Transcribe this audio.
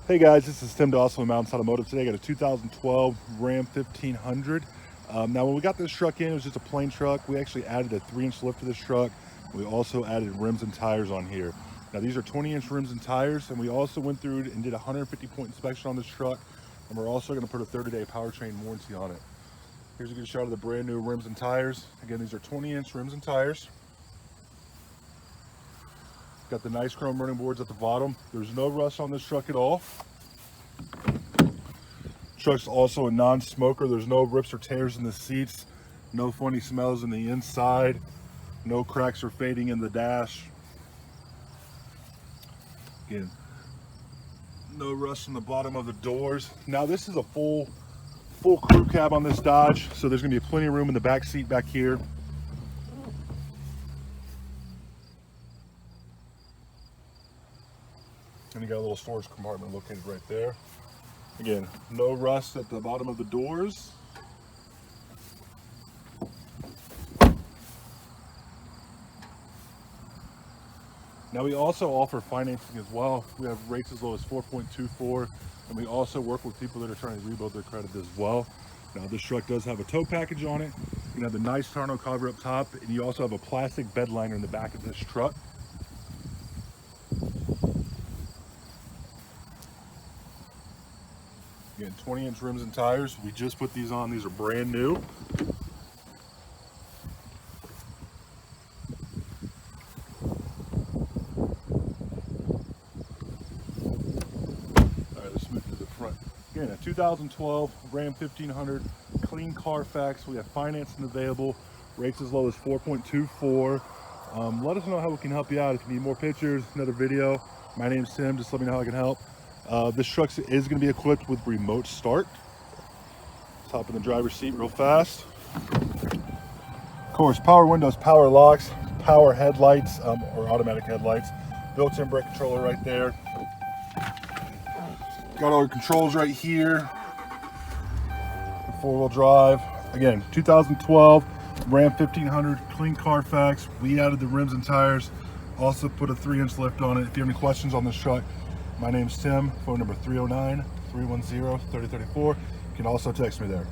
Hey guys, this is Tim Dawson with Outdoorsman. Today I got a 2012 Ram 1500. Now when we got this truck in, it was just a plain truck. We actually added a 3-inch lift to this truck. We also added rims and tires on here. Now these are 20-inch rims and tires, and we also went through and did a 150-point inspection on this truck, and we're also going to put a 30-day powertrain warranty on it. Here's a good shot of the brand new rims and tires. Again, these are 20-inch rims and tires. Got the nice chrome running boards at the bottom. There's no rust on this truck at all. Truck's also a non-smoker. There's no rips or tears in the seats, no funny smells in the inside, no cracks or fading in the dash. Again, no rust in the bottom of the doors. Now this is a full crew cab on this Dodge, so there's going to be plenty of room in the back seat back here. And you got a little storage compartment located right there. Again, no rust at the bottom of the doors. Now we also offer financing as well. We have rates as low as 4.24, and we also work with people that are trying to rebuild their credit as well. Now this truck does have a tow package on it. You have the nice tonneau cover up top, and you also have a plastic bed liner in the back of this truck. Again, 20-inch rims and tires. We just put these on. These are brand new. All right, let's move to the front. Again, a 2012 Ram 1500, clean CARFAX. We have financing available. Rates as low as 4.24. Let us know how we can help you out. If you need more pictures, another video. My name's Tim. Just let me know how I can help. This truck is going to be equipped with remote start. Let's hop in the driver's seat real fast. Of course, power windows, power locks, power headlights, or automatic headlights. Built-in brake controller right there. Got all your controls right here. 4-wheel drive. Again, 2012 Ram 1500, clean CARFAX. We added the rims and tires. Also put a 3-inch lift on it. If you have any questions on this truck, my name's Tim, phone number 309-310-3034. You can also text me there.